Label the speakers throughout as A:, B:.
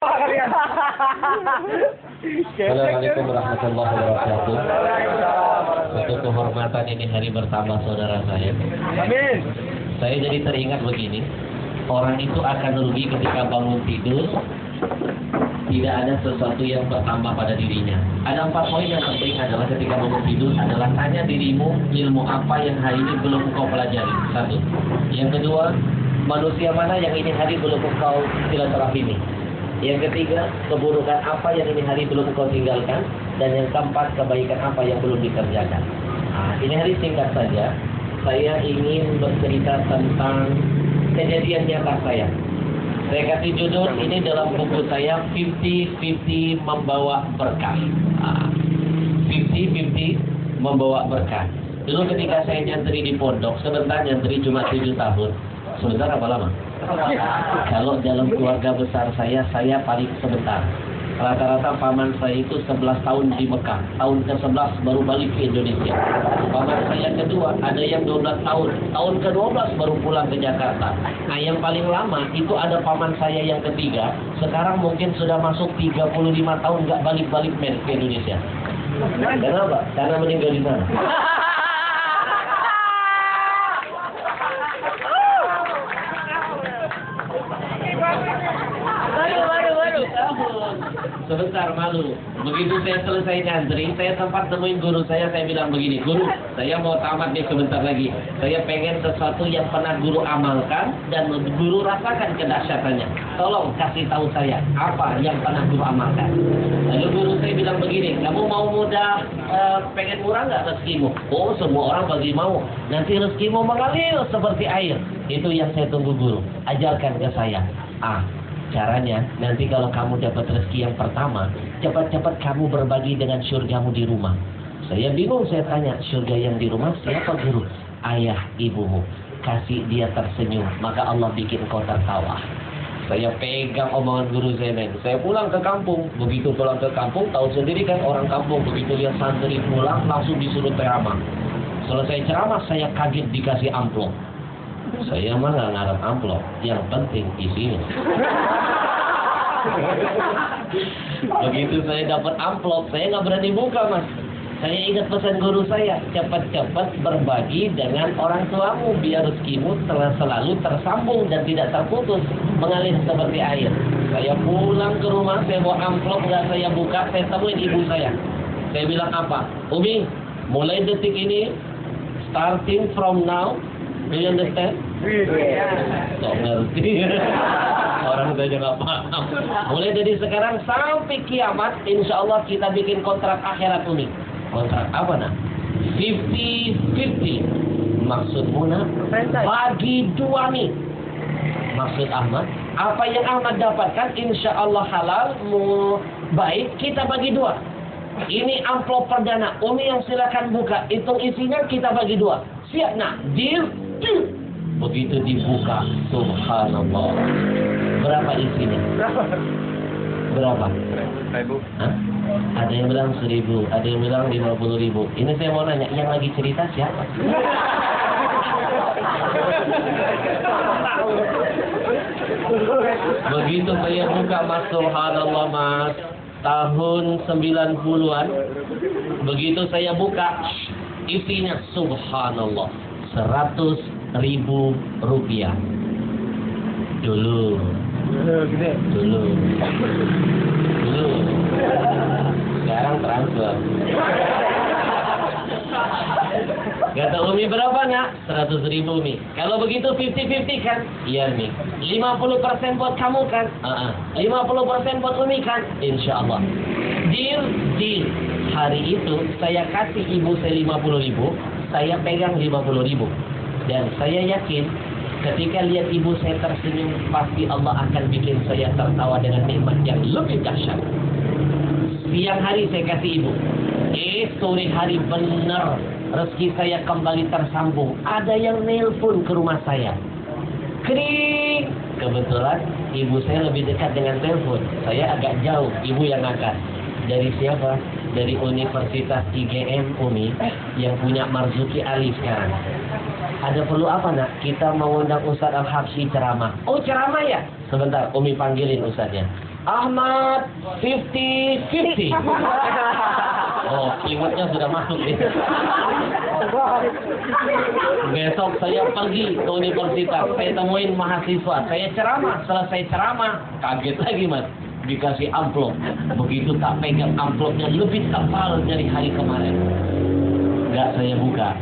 A: Assalamualaikum warahmatullahi wabarakatuh. Untuk kehormatan ini hari bertambah saudara saya.
B: Amin.
A: Saya jadi teringat begini. Orang itu akan rugi ketika bangun tidur. Tidak ada sesuatu yang bertambah pada dirinya. Ada 4 poin yang penting adalah ketika bangun tidur adalah tanya dirimu ilmu apa yang hari ini belum kau pelajari. 1. Yang kedua, manusia mana yang ini hari belum kau silaturahimi. Yang ketiga, keburukan apa yang ini hari belum kau tinggalkan. Dan yang keempat, kebaikan apa yang belum dikerjakan. Ini hari singkat saja. Saya ingin bercerita tentang kejadian nyata saya. Saya kasih judul ini dalam buku saya 50-50 membawa berkah. 50-50 membawa berkah. Dulu ketika saya nyantri di pondok, sebentar nyantri cuma 7 tahun. Sebentar apa lama? Kalau dalam keluarga besar saya paling sebentar. Rata-rata paman saya itu 11 tahun di Mekah. Tahun ke-11 baru balik ke Indonesia. Paman saya kedua ada yang 12 tahun. Tahun ke-12 baru pulang ke Jakarta. Nah yang paling lama itu ada paman saya yang ketiga. Sekarang mungkin sudah masuk 35 tahun nggak balik-balik ke Indonesia. Kenapa? Karena meninggal di sana. Sebentar malu. Begitu saya selesai nyantri, saya sempat nemuin guru saya bilang begini, guru, saya mau tamat nih sebentar lagi. Saya pengen sesuatu yang pernah guru amalkan dan guru rasakan kedahsyatannya. Tolong kasih tahu saya apa yang pernah guru amalkan. Lalu guru saya bilang begini, kamu mau mudah, pengen murah nggak rezekimu? Oh, semua orang pasti mau. Nanti rezekimu mengalir seperti air. Itu yang saya tunggu guru. Ajarkan ke saya. Caranya, nanti kalau kamu dapat rezeki yang pertama, cepat-cepat kamu berbagi dengan surgamu di rumah. Saya bingung, saya tanya, surga yang di rumah siapa guru? Ayah ibumu. Kasih dia tersenyum, maka Allah bikin kau tertawa. Saya pegang omongan guru saya, men. Saya pulang ke kampung. Begitu pulang ke kampung, tahu sendiri kan orang kampung. Begitu lihat santri pulang, langsung disuruh ceramah. Selesai ceramah, saya kaget dikasih amplop. Saya mah nggak ngarep amplop, yang penting isinya. Begitu saya dapat amplop, saya nggak berani buka, mas. Saya ingat pesan guru saya, cepat-cepat berbagi dengan orang tuamu biar rezekimu selalu tersambung dan tidak terputus, mengalir seperti air. Saya pulang ke rumah, saya bawa amplop, nggak saya buka, saya temuin ibu saya. Saya bilang apa? Umi, mulai detik ini, starting from now. Do you understand? Nggak ngerti. Orang saja nggak paham. Mulai dari sekarang sampai kiamat, insya Allah kita bikin kontrak akhirat Umi. Kontrak apa nak? 50-50. Maksudmu nak? Bagi 2 nih. Maksud Ahmad? Apa yang Ahmad dapatkan insya Allah halal, baik, kita bagi 2. Ini amplop perdana. Umi yang silakan buka. Hitung isinya, kita bagi 2. Siap nak? Deal? Begitu dibuka, subhanallah. Berapa isinya? Berapa?
B: 1.000.
A: Ada yang bilang 1.000, ada yang bilang 50.000. Ini saya mau nanya, yang lagi cerita siapa? Begitu saya buka, mas, subhanallah mas, tahun 90-an. Begitu saya buka, isinya subhanallah 100.000 rupiah. Dulu. Sekarang transfer. Kata Umi berapa nak? 100.000 Umi. Kalau begitu 50-50 kan? Iya Umi. 50% buat kamu kan? 50% buat Umi kan? Insya Allah. Deal. Hari itu saya kasih ibu saya 50.000. Saya pegang 50.000. Dan saya yakin ketika lihat ibu saya tersenyum, pasti Allah akan bikin saya tertawa dengan nikmat yang lebih dahsyat. Siang hari saya kasih ibu. Sore hari benar rezeki saya kembali tersambung. Ada yang nelpon ke rumah saya. Kering. Kebetulan ibu saya lebih dekat dengan telepon. Saya agak jauh, ibu yang angkat. Dari siapa? Dari Universitas IGM Umi yang punya Marzuki Ali sekarang. Ada perlu apa nak? Kita mau undang Ustaz Al-Habsyi ceramah. Oh ceramah ya? Sebentar, Umi panggilin Ustaznya. Ahmad 50-50. Oh, kalimatnya sudah masuk nih. Besok saya pergi ke universitas, saya temuin mahasiswa, saya ceramah, selesai ceramah, kaget lagi mas, dikasih amplop. Begitu tak pegang amplopnya lebih tebal dari hari kemarin. Nggak saya buka.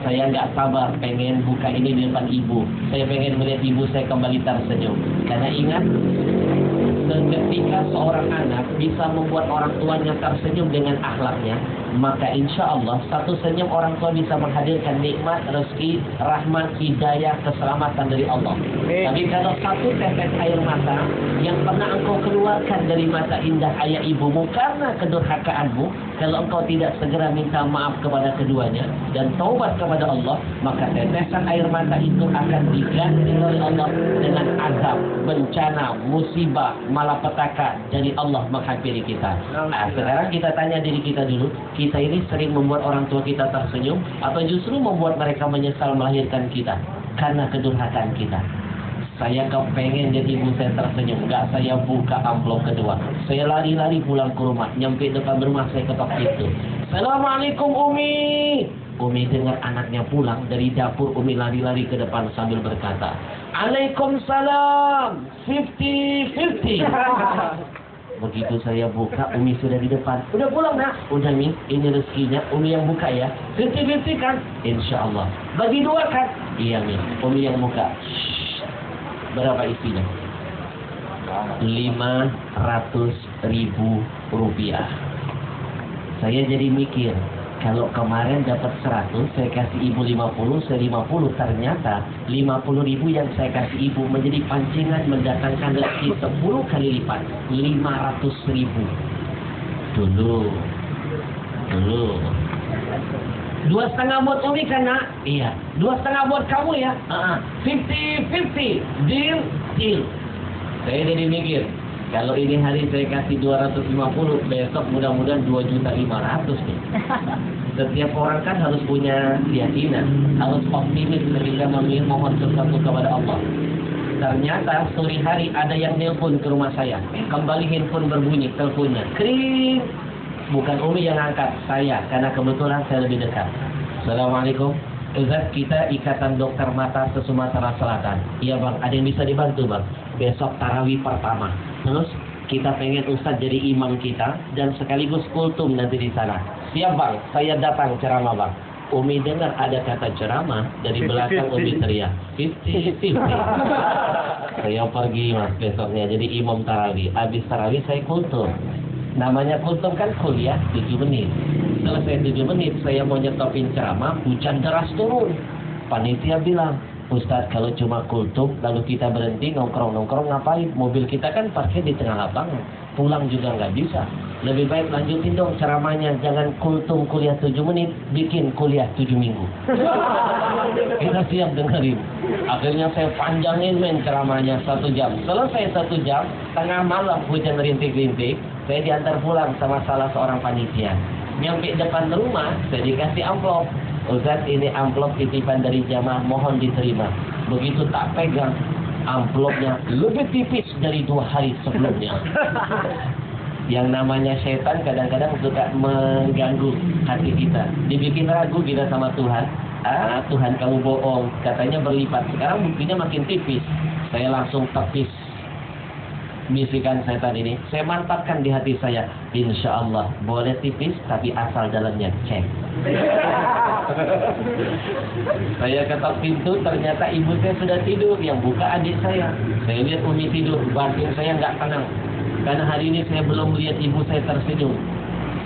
A: Saya nggak sabar pengen buka ini di depan ibu. Saya pengen melihat ibu saya kembali tersenyum. Karena ingat, ketika seorang anak bisa membuat orang tuanya tersenyum dengan akhlaknya, maka insya Allah satu senyum orang tua bisa menghadirkan nikmat, rezeki, rahmat, hidayah, keselamatan dari Allah. Tapi kalau satu tetes air mata yang pernah engkau keluarkan dari mata indah ayah ibumu karena kedurhakaanmu, kalau engkau tidak segera minta maaf kepada keduanya dan taubat kepada Allah, maka tetesan air mata itu akan diganti oleh Allah dengan azab, bencana, musibah, malapetaka dari Allah menghampiri kita. Nah, sekarang kita tanya diri kita dulu, kita ini sering membuat orang tua kita tersenyum atau justru membuat mereka menyesal melahirkan kita karena kedurhakaan kita? Saya kepengen jadi ibu saya tersenyum, nggak saya buka amplop kedua. Saya lari-lari pulang ke rumah, nyampe depan rumah saya ketok pintu. Assalamualaikum Umi. Umi dengar anaknya pulang dari dapur, Umi lari-lari ke depan sambil berkata, Waalaikumsalam, 50-50. Begitu saya buka, Umi sudah di depan. Udah pulang nak? Udah Mi, ini rezekinya, Umi yang buka ya. 50-50 kan? Insya Allah. Bagi dua kan? Iya Mi, Umi yang buka. Berapa isinya? 500.000 rupiah. Saya jadi mikir, kalau kemarin dapat 100, saya kasih ibu 50, saya 50. Ternyata 50.000 yang saya kasih ibu menjadi pancingan mendatangkan rezeki 10 kali lipat, 500.000. Dulu 2,5 buat Umi kan nak? Iya. 2,5 buat kamu ya? 50-50. Deal. Saya jadi mikir, kalau ini hari saya kasih 250, besok mudah-mudahan 2.500.000 nih. Setiap orang kan harus punya keyakinan, harus optimis ketika memohon sesuatu kepada Allah. Ternyata sore hari ada yang nelpon ke rumah saya. Kembali handphone berbunyi, teleponnya. Kring. Bukan Umi yang angkat, saya, karena kebetulan saya lebih dekat. Assalamualaikum. Ustaz, kita Ikatan Dokter Mata se-Sumatera Selatan. Iya bang, ada yang bisa dibantu bang? Besok tarawih pertama. Terus kita pengen Ustaz jadi imam kita dan sekaligus kultum nanti di sana. Siap bang, saya datang ceramah bang. Umi dengar ada kata ceramah, dari belakang Umi teriak 50-50. Saya pergi mas besoknya jadi imam tarawih. Habis tarawih saya kultum. Namanya kultum kan kuliah 7 menit. Selesai 7 menit saya mau nyetopin ceramah, hujan deras turun. Panitia bilang, Ustaz kalau cuma kultum lalu kita berhenti nongkrong-nongkrong ngapain? Mobil kita kan parkir di tengah lapangan, pulang juga nggak bisa. Lebih baik lanjutin dong ceramahnya, jangan kultum kuliah 7 menit, bikin kuliah 7 minggu. Kita siap dengerin. Akhirnya saya panjangin ceramahnya 1 jam. Selesai 1 jam, tengah malam hujan rintik-rintik, saya diantar pulang sama salah seorang panitia. Nyampe depan rumah, saya dikasih amplop. Ustaz, ini amplop titipan dari jamaah, mohon diterima. Begitu tak pegang, amplopnya lebih tipis dari 2 hari sebelumnya. Yang namanya setan kadang-kadang suka mengganggu hati kita. Dibikin ragu kita sama Tuhan. Tuhan kamu bohong, katanya berlipat. Sekarang buktinya makin tipis. Saya langsung tepis bisikan setan ini. Saya mantapkan di hati saya, insya Allah boleh tipis tapi asal dalamnya cek. Saya ketok pintu, ternyata ibu saya sudah tidur. Yang buka adik saya. Saya lihat Umi tidur, batin saya nggak tenang. Karena hari ini saya belum melihat ibu saya tersenyum.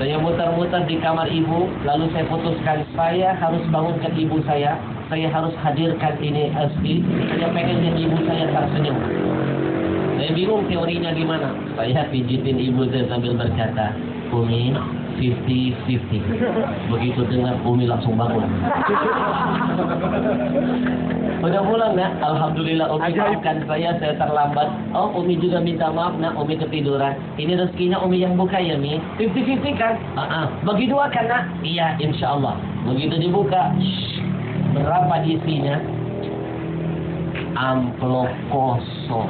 A: Saya muter-muter di kamar ibu, lalu saya putuskan saya harus bangunkan ibu saya. Saya harus hadirkan ini asli. Saya pengen lihat ibu saya tersenyum. Saya bingung teorinya gimana. Saya pijitin ibu saya sambil berkata, Umi 50-50. Begitu dengar Umi langsung bangun. Udah pulang nak? Alhamdulillah Umi maafkan saya terlambat. Oh Umi juga minta maaf nak, Umi ketiduran. Ini rezekinya Umi yang buka ya Mi. 50-50 kan? Bagi dua kan nak? Iya insya Allah. Begitu dibuka, berapa isinya? Amplop kosong.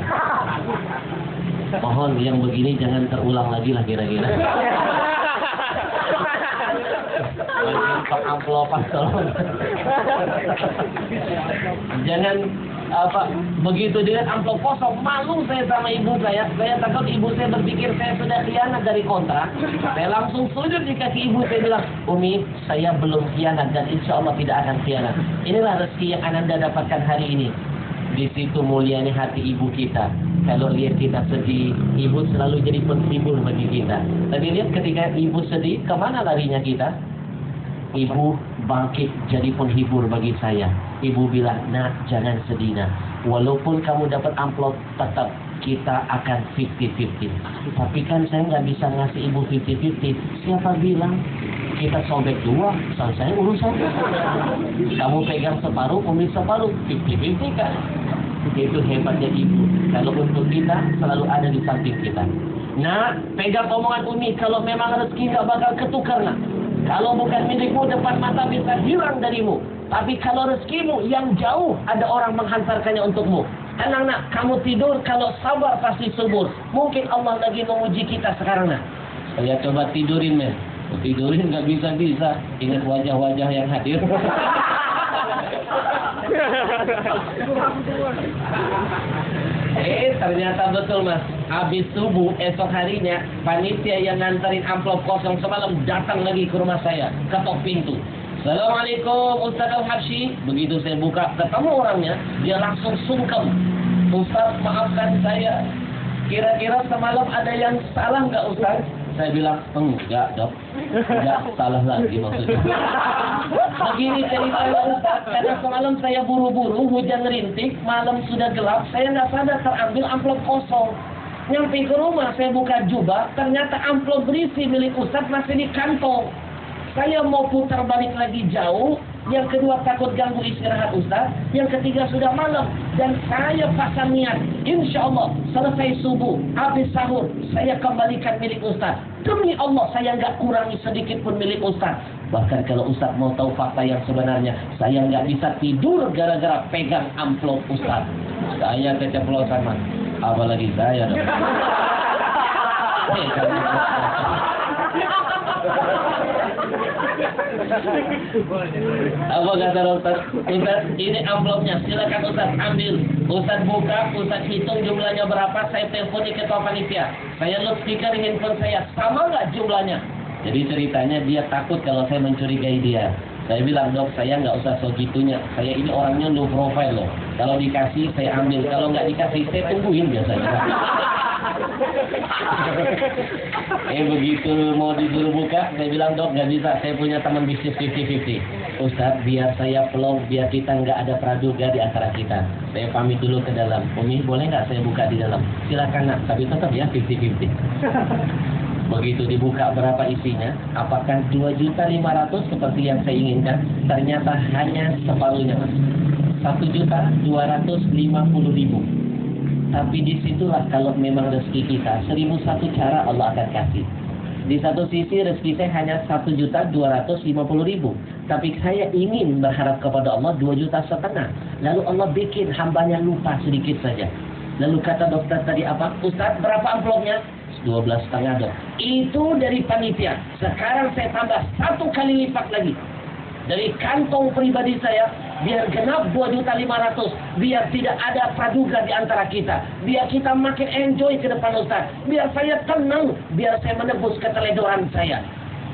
A: Mohon yang begini jangan terulang lagi lah kira-kira. Pak amplopan tolong. Jangan begitu dengan amplop kosong. Malu saya sama ibu saya. Saya takut ibu saya berpikir saya sudah khianat dari kontrak. Saya langsung sujud di kaki ibu, saya bilang, Umi, saya belum khianat dan insya Allah tidak akan khianat. Inilah rezeki yang Ananda dapatkan hari ini. Di situ mulianya hati ibu kita. Kalau lihat kita sedih, ibu selalu jadi penghibur bagi kita. Tapi lihat ketika ibu sedih, kemana larinya kita? Ibu bangkit jadi penghibur bagi saya. Ibu bilang, nak jangan sedih nak. Walaupun kamu dapat amplop, tetap kita akan 50-50. Tapi kan saya nggak bisa ngasih ibu 50-50. Siapa bilang? Kita sobek dua, selesai urusan. Kamu pegang separuh, Umi separuh, 50-50 kan? Itu hebatnya ibu. Kalau untuk kita, selalu ada di samping kita. Nah, pegang omongan Umi, kalau memang rezeki nggak bakal ketukar nak. Kalau bukan milikmu, depan mata bisa hilang darimu. Tapi kalau rezekimu yang jauh, ada orang menghantarkannya untukmu. Tenang nak, kamu tidur, kalau sabar pasti subur. Mungkin Allah lagi menguji kita sekarang nak. Saya coba tidurin men. Tidurin nggak bisa-bisa. Ingat wajah-wajah yang hadir. Ternyata betul mas. Habis subuh esok harinya panitia yang nganterin amplop kosong semalam datang lagi ke rumah saya, ketok pintu. Assalamualaikum Ustaz Al-Habsyi. Begitu saya buka ketemu orangnya, dia langsung sungkem. Ustaz maafkan saya. Kira-kira semalam ada yang salah nggak Ustaz? Saya bilang, enggak dok, enggak salah lagi maksudnya. Begini ceritanya Ustaz, karena semalam saya buru-buru, hujan rintik, malam sudah gelap, saya nggak sadar terambil amplop kosong. Nyampe ke rumah, saya buka jubah, ternyata amplop berisi milik Ustaz masih di kantong. Saya mau putar balik lagi jauh, yang kedua takut ganggu istirahat Ustaz, yang ketiga sudah malam, dan saya pasang niat, insya Allah selesai subuh, habis sahur, saya kembalikan milik Ustaz. Demi Allah saya nggak kurangi sedikit pun milik Ustaz. Bahkan kalau Ustaz mau tahu fakta yang sebenarnya, saya nggak bisa tidur gara-gara pegang amplop Ustaz. Saya keceplosan mas, apalagi saya dong. Apa kata Ustaz? Ustaz, ini amplopnya, silakan Ustaz ambil. Ustaz buka, Ustaz hitung jumlahnya berapa, saya telepon ke ketua panitia. Saya loudspeaker di handphone saya, sama nggak jumlahnya? Jadi ceritanya dia takut kalau saya mencurigai dia. Saya bilang, dok, saya nggak usah segitunya. Saya ini orangnya low profile loh. Kalau dikasih, saya ambil. Kalau nggak dikasih, saya tungguin biasanya. Begitu mau disuruh buka, saya bilang, dok, nggak bisa. Saya punya teman bisnis 50-50. Ustaz, biar saya vlog, biar kita nggak ada praduga di antara kita. Saya pamit dulu ke dalam. Umi, boleh nggak saya buka di dalam? Silakan nak, tapi tetap ya 50-50. Begitu dibuka berapa isinya, apakah 2.500.000 seperti yang saya inginkan? Ternyata hanya separuhnya mas, 1.250.000. Tapi disitulah kalau memang rezeki kita 1.001 cara Allah akan kasih. Di satu sisi rezeki saya hanya 1.250.000, tapi saya ingin berharap kepada Allah 2,5 juta. Lalu Allah bikin hambanya lupa sedikit saja. Lalu kata dokter tadi apa? Ustaz, berapa amplopnya? 12,5 dok. Itu dari panitia. Sekarang saya tambah 1 kali lipat lagi. Dari kantong pribadi saya, biar genap 2,5 juta. Biar tidak ada praduga di antara kita. Biar kita makin enjoy ke depan Ustaz. Biar saya tenang. Biar saya menebus keteledoran saya.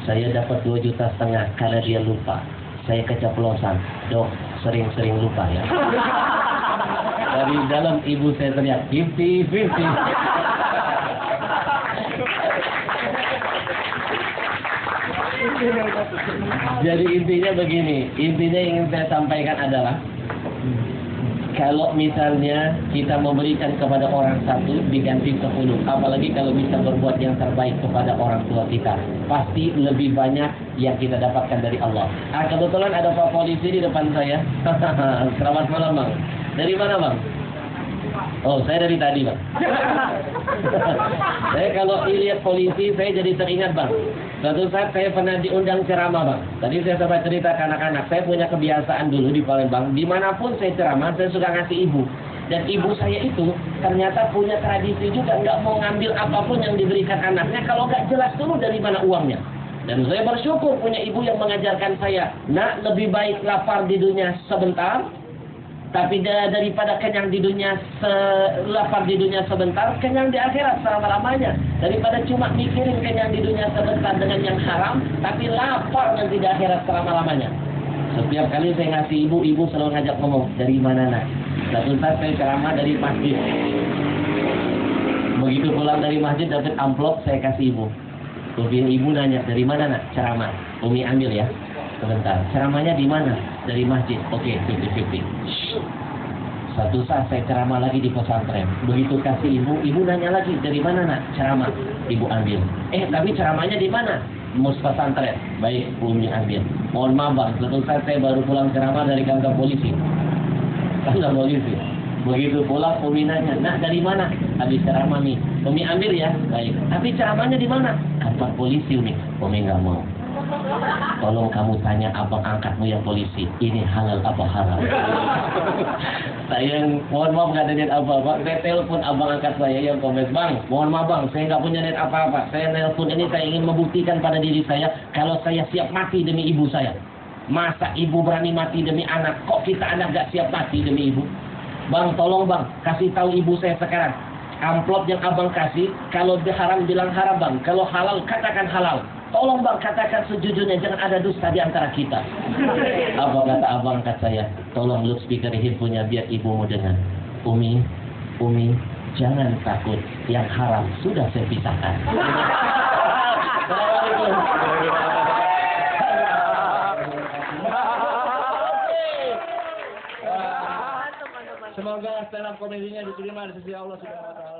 A: Saya dapat 2,5 juta karena dia lupa. Saya keceplosan. Dok, sering-sering lupa ya. Dari dalam ibu saya teriak 50-50. Jadi intinya begini, intinya yang ingin saya sampaikan adalah kalau misalnya kita memberikan kepada orang satu diganti 10, apalagi kalau bisa berbuat yang terbaik kepada orang tua kita, pasti lebih banyak yang kita dapatkan dari Allah. Kebetulan ada Pak Polisi di depan saya. Selamat malam bang. Dari mana bang? Oh, saya dari tadi bang. Saya kalau lihat polisi, saya jadi teringat bang. Suatu saat saya pernah diundang ceramah bang. Tadi saya sempat cerita ke anak-anak. Saya punya kebiasaan dulu di Palembang. Dimanapun saya ceramah, saya suka ngasih ibu. Dan ibu saya itu ternyata punya tradisi juga, nggak mau ngambil apapun yang diberikan anaknya kalau nggak jelas dulu dari mana uangnya. Dan saya bersyukur punya ibu yang mengajarkan saya, nak, lebih baik lapar di dunia sebentar, tapi daripada kenyang di dunia lapar di dunia sebentar, kenyang di akhirat selama-lamanya. Daripada cuma mikirin kenyang di dunia sebentar dengan yang haram, tapi lapar nanti di akhirat selama-lamanya. Setiap kali saya ngasih ibu selalu ngajak ngomong, dari mana nak? Satu saat saya ceramah dari masjid. Begitu pulang dari masjid dapat amplop, saya kasih ibu. Kemudian ibu nanya, dari mana nak ceramah? Umi ambil ya, sebentar. Ceramahnya di mana? Dari masjid. Oke, 50-50. Satu saat saya ceramah lagi di pesantren. Begitu kasih ibu nanya lagi, dari mana nak ceramah? Ibu ambil. Tapi ceramahnya di mana? Mus pesantren. Baik, Umi ambil. Mohon maaf bang, satu saat saya baru pulang ceramah dari kantor polisi. Kantor polisi. Begitu pulang, Umi nanya, nak dari mana? Habis ceramah nih. Umi ambil ya. Baik. Tapi ceramahnya di mana? Kantor polisi Umi. Umi nggak mau. Tolong kamu tanya abang angkatmu yang polisi, ini halal apa haram? Saya mohon maaf nggak ada niat apa-apa. Saya telepon abang angkat saya yang komes, bang, mohon maaf bang, saya nggak punya niat apa-apa. Saya telepon ini saya ingin membuktikan pada diri saya kalau saya siap mati demi ibu saya. Masa ibu berani mati demi anak? Kok kita anak nggak siap mati demi ibu? Bang, tolong bang, kasih tahu ibu saya sekarang. Amplop yang abang kasih, kalau haram bilang haram bang, kalau halal katakan halal. Tolong bang katakan sejujurnya, jangan ada dusta di antara kita. Apa kata abang angkat saya? Tolong loudspeaker handphonenya biar ibumu dengar. Umi, jangan takut, yang haram sudah saya pisahkan. Assalamualaikum. Semoga stand up komedinya diterima di sisi Allah Subhanahu wa Ta'ala.